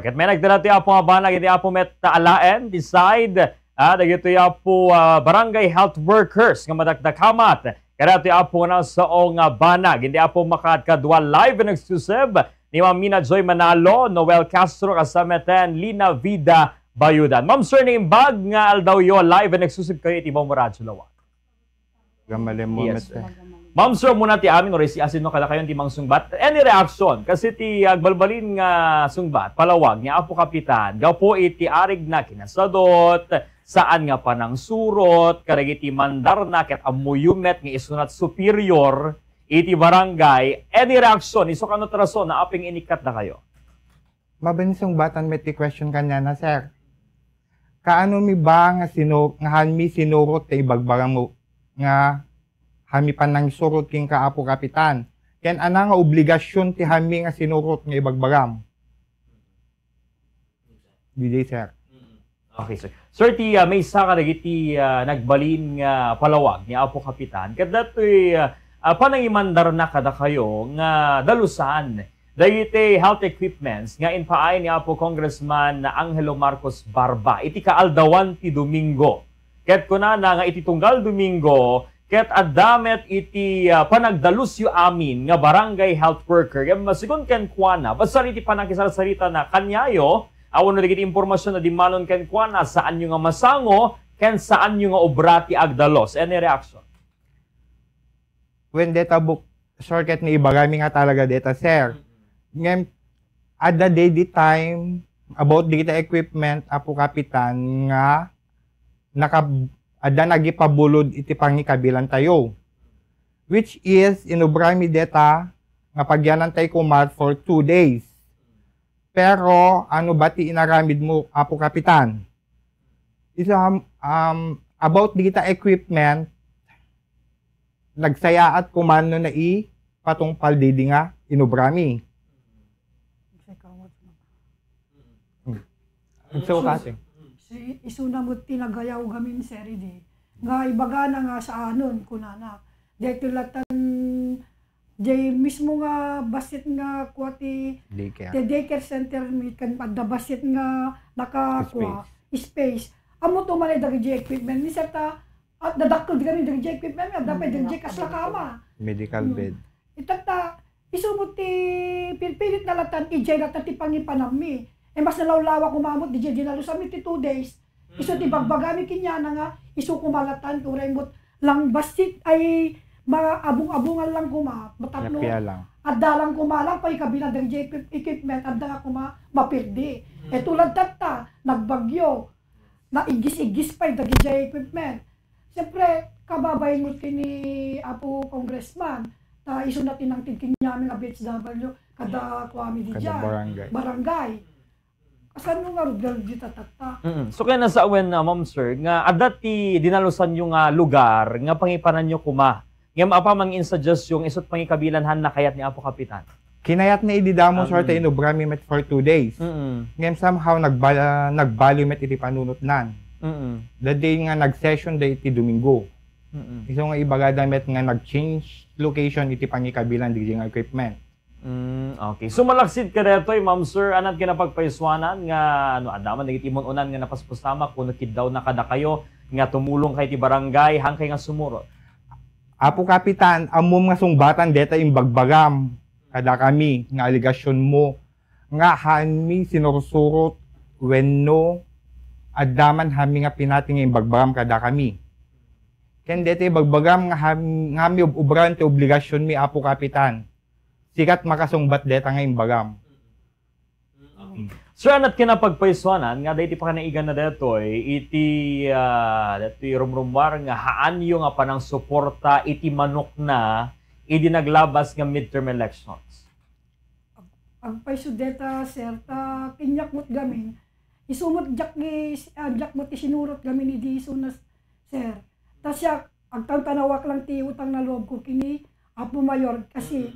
Ket may nagdala ti apo nga banag iti apo met taalaen beside dagito apo barangay health workers nga madakdakamat kada ti apo na sa nga banag hindi apo makadkadwa live and exclusive ni Ma'am Mina Joy Manalo, Noel Castro kasameten Lina Vida Bayudan. Ma'am sir name bag nga aldaw yo live and exclusive kayo iti Radyo Lawak. Gamali mo Yes, Ma'am sir, muna ti amin or si asin no kada kayo ti mang sungbat. Any reaction? Kasi ti agbalbalin nga sungbat, palawag nga apo kapitan, gaw po iti arig na kinasadot, saan nga panang surot, karag iti mandar na ket amuyumet nga isunat superior, iti barangay. Any reaction? Iso kano traso na aping inikat na kayo? Mabanisong batan met ti question kanya na, sir. Kaano mi ba nga hanmi sinurot kay bagbarang mo nga hami pa nang surot king kaapo kapitan. Ken ana nga obligasyon ti hami nga sinurot nga ibagbaram. DJ sir. Okay sir. Sir, may isa ka nagiti nagbalin nga palawag ni apo kapitan. Kada to'y panangimandar na kada kayo nga dalusan. Dagiti health equipments nga inpaay ni apo Congressman Angelo Marcos Barba. Iti kaaldawan ti Domingo. Ket kunana nga iti tunggal Domingo, ket adamet iti panagdalus yu amin nga barangay health worker. Yung masigon ken kuana, basta iti panakisarita na kanyayo, awan na digiti impormasyon na dimanon ken kuana, saan yung nga masango, ken saan yung nga obrati agdalos. Any reaction? When data book shortcut ni ibarami nga talaga data sir. Ngem at the day di time about digita equipment apo kapitan nga ada nagipabulod iti pangikabilan tayo. Which is, inubrami deta nga pagyanan tayo kumat for 2 days. Pero, ano ba ti inaramid mo, apo kapitan? About digita equipment, nagsayaat kumano na patong paldidi nga inubrami. So, kasi. Isuna mo tinagayaw gamin seri di. Nga ibaga na nga sa anon kunana. Dito latan jay mismo nga basit nga kuwati daycare center mi kan padda basit nga nakakuha space. Amo to man dagi equipment ni serta at dadakkel di kami dagi equipment nga dapat dagi kasla kama. Medical bed. Itata isumot ti pilit na latan ijay latan ti pangipanami. Mas nalawlawa kumamot, di dyan dinalo sa 2 days. Iso ti bagbagami kinya na nga, iso kumalatan, turay mo't lang basit ay abung-abungan lang kuma. Batatlo, at dalang kumalang pa ikabilang ng equipment, at dalang mapirdi. Tulad tata, nagbagyo, na igis-igis pa yung dagi equipment. Siyempre, kababayin mo kini Apo Congressman, na iso natin ang tingkinyami nga BHW, kada kuwami di dyan, barangay. Asan nyo nga rugal di tatata? So kaya nasa awen na ma'am sir, nga adat ti dinalusan yung lugar, nga pangipanan nyo kuma. Nga maapamang insuggest yung isot pangikabilanhan na kayat ni Apo Kapitan. Kinayat na ididamo sorte inubrami met for 2 days. Ngayon somehow nagbali met iti panunot nan. The day nga nag-session day iti Domingo. Iso nga ibagada met nga nag-change location iti pangikabilan di nga equipment. Okay. So malaksid ka dito, ma'am sir, anat kinapagpaiswanan nga adaman nagitimon unan nga napaspustama kuno daw na kada kayo nga tumulong kay ti barangay hangkay nga sumurot. Apo kapitan, amom nga sungbatan deta imbagbagam kada kami nga aligasyon mo nga hanmi sinursurot wenno adaman hami nga pinating imbagbagam kada kami. Ken deta imbagbagam nga hami ubran ti obligasyon mi apo kapitan. Sikat makasungbat deta nga imbagam. Sir, anat kinapagpaiswanan, nga dahil pa ka naigan na detoy, iti rumrumwar nga haan yung nga panang suporta, iti manok na, iti naglabas nga midterm elections. Ang paiso deta, sir, kinyak mo't gamin, isumot jak mo ti sinurot gamin, idi isunas, sir. Tas siya, ang tanawak lang ti utang na loob ko, kini Apo Mayor, kasi,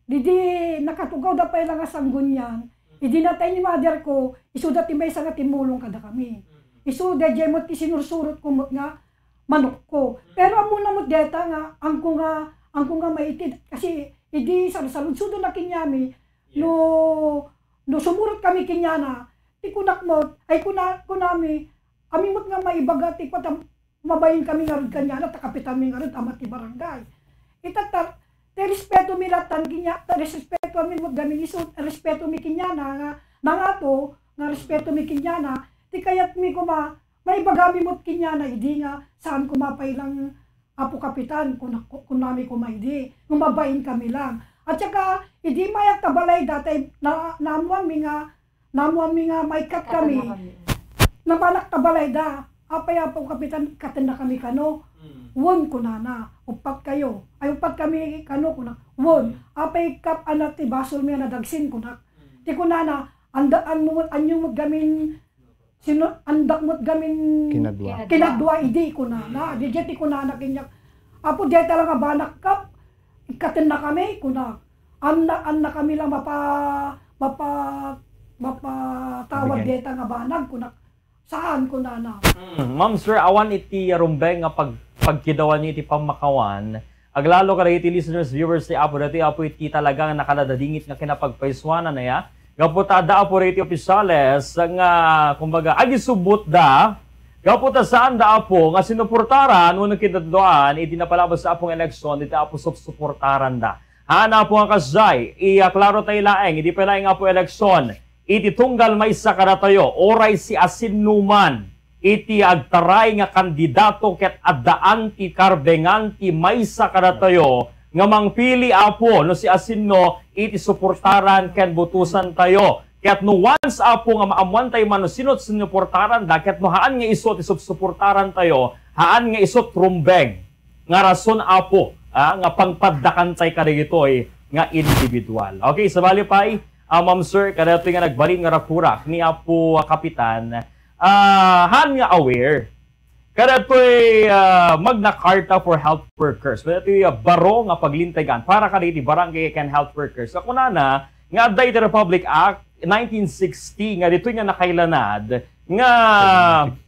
Didi nakatugaw da pa ilang asanggun yan. Idi natay ni mother ko, iso dati may nga timulong kada kami. Iso da mo ti sinursurot ko nga manok ko. Pero amo na mo deta nga ang ko nga maitid kasi idi sa salud sudo na kinyami no no sumurot kami kinyana, ti kunak mo, ay kunami, kami mo't nga maibaga, ti patam, mabayin kami nga rin kanyana, takapitan mi nga rin, amat ti barangay. Itatar, te respeto mi latan kinya, te respeto mi mo't gamin iso, respeto mi kinyana, nga to, nga respeto mi kinyana, ti kayat mi kuma, maibaga mi mo't kinyana, hindi nga, saan kumapay lang, apo kapitan, kung nami kumaidi, ngumabayin kami lang. At saka, hindi mayak tabalay dati, namuan mi nga maikat kami, nabalak tabalay da, apay apo kapitan, katin na kami kano, won ko na, upat kayo, ay upat kami kano ko na, won, apay kap anak ti basol mi nadagsin ko na, ti ko na, andaan mo, anyong magamin, andak mo't gamin kinadwa idi ko na di jeti ko na kinyak apo jeti lang nga banak kap ikaten na kami ko na anna kami lang tawad deta nga banag ko na saan ko na Ma'am sir, awan iti rumbeng nga pagkidawan ni iti pamakawan aglalo ka iti listeners viewers ti apo dati apo iti talagang nakaladadingit nga kinapagpaiswanan na ya gaputada apo riti opisales nga kumbaga agisubot da gaputa saan da apo nga sinuportaran unang kinaddoan iti napalabas sa apong eleksyon iti apo suportaran da hana po nga kasay klaro tayo laeng iti pala nga apo eleksyon iti tunggal maysa kadatayo oray si asinnuman iti agtaray nga kandidato ket addaan ti karbengan ti maysa kadatayo nga mangpili apo no si asinno iti suportaran ken butusan tayo ket no once apo nga maamuan tayo man no sinot sinuportaran da ket no haan nga isot suportaran tayo haan nga isot rumbeng nga rason apo nga pangpaddakan tay kadagitoy nga individual. Okay, sabali pay ma'am sir kadto nga nagbalin nga rakurak ni apo kapitan haan nga aware kada ito'y Magna Carta for Health Workers. Kada ito'y baro nga paglintagan para kada iti barangay can health workers. Ako na nga da iti Republic Act 1960 nga dito'y nga nakailanad nga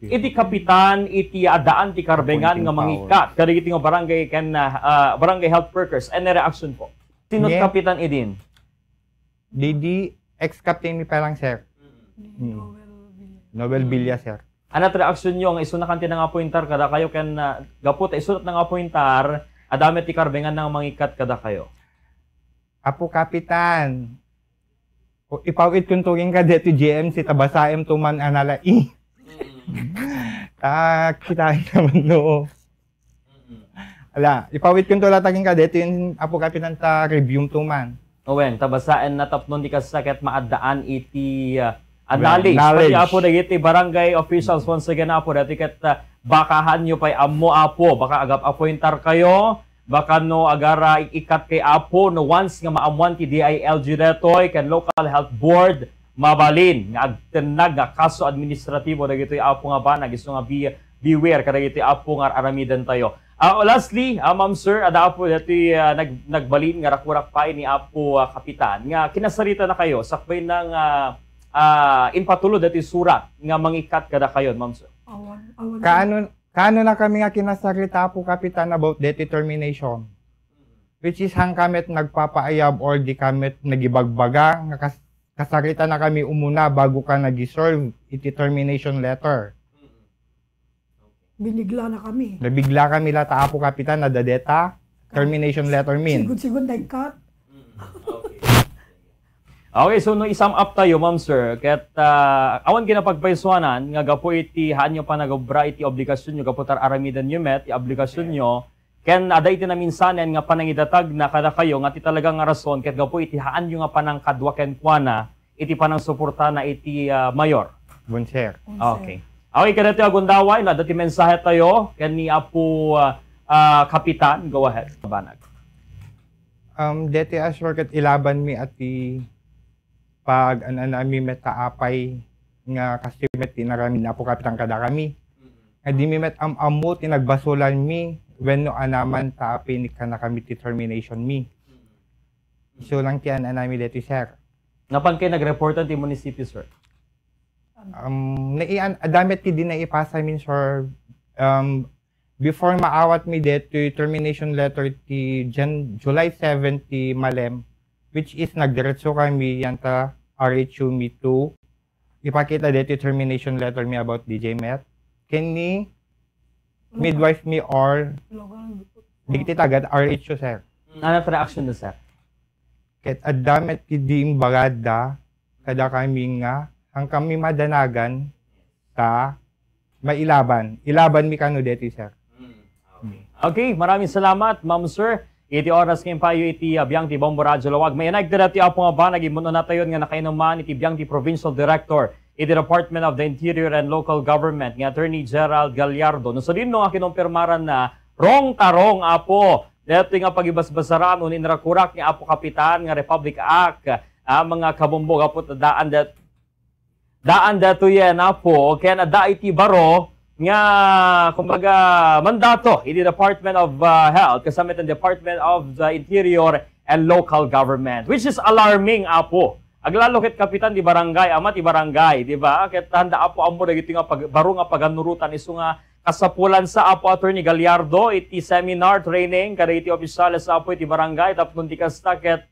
iti kapitan iti adaan ti karbengan nga mangikat kada iti nga barangay can barangay health workers. Any reaction po? Sino kapitan idin? Didi ex-captain ni parang sir. Nobel Villa sir. Anat reaksyon nyo, nga iso na kanti nga appointar kada kayo ken gapot isunod nga appointar adamit ti karbengan nga mangikat kada kayo. Apo kapitan. Ipawit kung tuging ka dito GMC tabasaem tuman analai. Kitain naman no. Ala, ipawit kung to lataging ka dito yung apo kapitan ta review tuman. Owen, tabasaen na tapnon di kasakit maadaan iti knowledge. Pati apo dagiti barangay officials once again apo dati ket bakahan nyo pay ammo apo baka agap appointar kayo baka no agara ikat kay apo no once nga maamuan ti DILG detoy ken local health board mabalin nga agtenag nga kaso administratibo dagiti apo nga banag isu nga beware kadagiti apo nga aramidan tayo. Lastly, ma'am sir, ada apo dati nagbalin nga rakurak pay ni apo kapitan nga kinasarita na kayo sakbay ng inpatulod dati surat nga mangikat kada kayo, ma'am sir. Kaano na kami nga kinasarita po kapitan about determination. Which is hang kamit nagpapaayab or di kamit nagibagbaga nga kasarita na kami umuna bago ka nag-serve iti termination letter. Binigla na kami. Nabigla kami lata po kapitan na dadeta termination letter mean. Sigud nag-cut. Okay, so no isum up tayo, ma'am sir, ket awan kinapagpaisuanan nga gapo iti hanyo pa nagobra iti obligasyon nyo gaputar aramidan nyo met iti obligasyon nyo ken ada iti na minsanen nga panangidatag na kada kayo nga ti talaga nga rason ket gapo iti haan nyo nga panang kadwa ken kuana iti panang suporta na iti mayor. Bonser. Okay. Okay, kada ti agundaway na dati mensahe tayo ken ni apo kapitan, go ahead. Banag. Deti asure ket ilaban mi ati pag anami metaapay nga kasimet tinarami na po kapitan kada kami. Di mi met amu tinagbasulan mi when no anaman taapi ni kana kami ti termination mi. So lang tiyan anami deti sir. Napan kay nagreportan ti munisipyo sir? Naian adamit ti din na ipasa min sir. Before maawat mi deti termination letter ti July 7 ti Malem which is nagdiretso kami yan ta RHU me to ipakita dito termination letter me about DJ Met. Kini midwife me or digiti tagad RHU, sir. Ano reaction na, sir? Ket addamet kidim bagada kada kami nga ang kami madanagan ta mailaban. Ilaban mi kano dito, sir. Okay, maraming salamat, ma'am, sir. Iti oras ngayon payo iti biyang ti Bombo Radyo Lawag. May nagdala ti apo nga ba, nagimuno na tayo nga nakainuman iti biyang ti Provincial Director iti Department of the Interior and Local Government nga Attorney Gerald Gallardo. No, so din no nga kinumpirmaran na rong tarong apo. Dito nga pagibasbasaran unin rakurak ni Apo Kapitan nga Republic Act mga kabumbog apo daan dato yan apo kaya na da iti baro nga kumbaga mandato iti Department of Health kasama ang Department of the Interior and Local Government, which is alarming apo. Aglalo ket kapitan di barangay ama ti barangay, di ba? Ket handa apo amo dagiti nga baro nga paganurutan isu nga kasapulan sa apo Attorney Gallardo iti seminar training kada iti opisyales sa apo iti barangay tapno ti kasta ket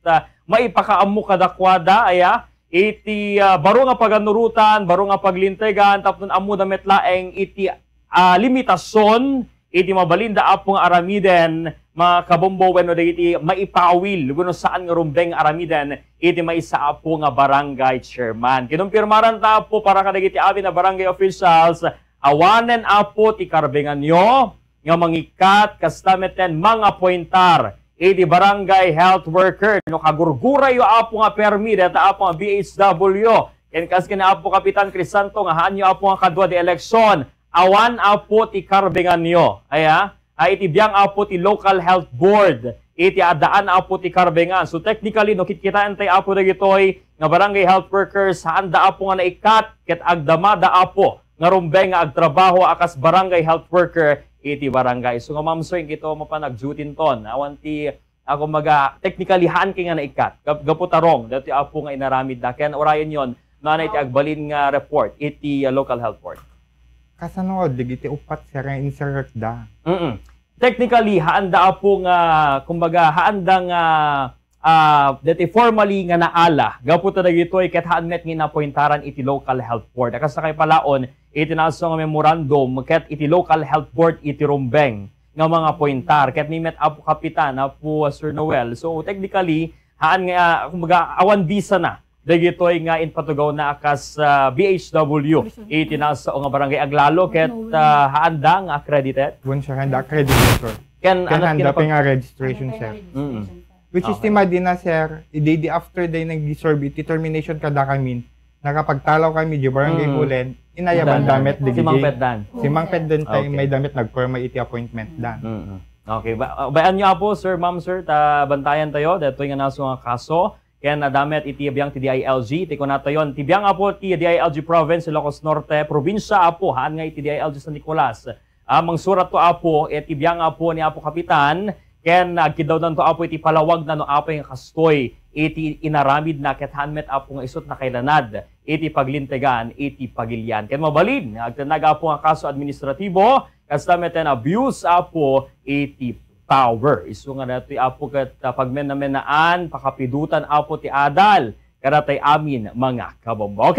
maipakaammo kadakwada aya iti baro nga paganurutan, baro nga paglintegan, tapnon ammo damet laeng iti limitasyon, iti mabalinda apong aramiden, mga kabombo wenno iti maipawil, kuno saan nga rumbeng aramiden, iti maisa apo nga barangay chairman. Kinumpirmaran ta po para kadagiti amin na barangay officials, awanen apo ti karbengan nyo, nga mangikat, kastameten mga pointar, iti barangay health worker no kagurgura yo apo nga permit at apo nga BHW ken kas kina apo Kapitan Crisanto nga hanyo apo nga kadwa di eleksyon awan apo ti karbengan nyo aya ay iti biyang apo ti local health board iti adaan apo ti karbengan. So technically no kitkitaan tay apo dagitoy nga barangay health workers handa apo nga naikat ket agdamada apo nga rumbeng nga agtrabaho akas barangay health worker iti barangay. So nga ma'am sir, ito mo pa nag-dutin ton. Awan ti ako technically haan kay nga naikat. Gaputarong, dati apo nga inaramid da. Kaya orayan yon na iti agbalin nga report iti local health board. Kasano digiti upat sir nga insert da. Technically haanda apo nga haanda nga dati formally nga naala. Gaputa dagitoy ket haan met nga napointaran iti local health board. Akas kay palaon iti naso nga memorandum ket iti local health board iti rumbeng nga mga pointar ket ni met apo Kapitan apo Sir Noel. So technically haan nga awan bisa na dagitoy nga in patugaw na akas BHW iti naso nga barangay aglalo ket haanda nga accredited. Wen sir handa accredited. Ken handa pa nga registration sir. Which is din na sir, i-day after day nag-serve iti termination kada kami nakapagtalaw kami di barangay Hulen, inayaban damit di si Mang Petdan. Si Mang Petdan tayo may damit nagperma iti appointment dan. Okay, bayan niyo po sir, ma'am sir, ta bantayan tayo detoy nga naso nga kaso ken damit iti biyang ti DILG ti kunato yon ti biyang apo ti DILG province Ilocos Norte probinsya apo haan nga iti DILG San Nicolas. Mangsurat to apo iti biyang apo ni Apo Kapitan ken nagkidaw nanto apo iti palawag na no apo yung kastoy iti inaramid na ket hanmet apo nga isot na kailanad iti paglintegan iti pagilyan ken mabalin agtanag apo nga kaso administratibo kastameten abuse apo iti power isu nga datoy apo ket pagmenamenaan pakapidutan apo ti adal kada tay amin mga kabombo. Okay.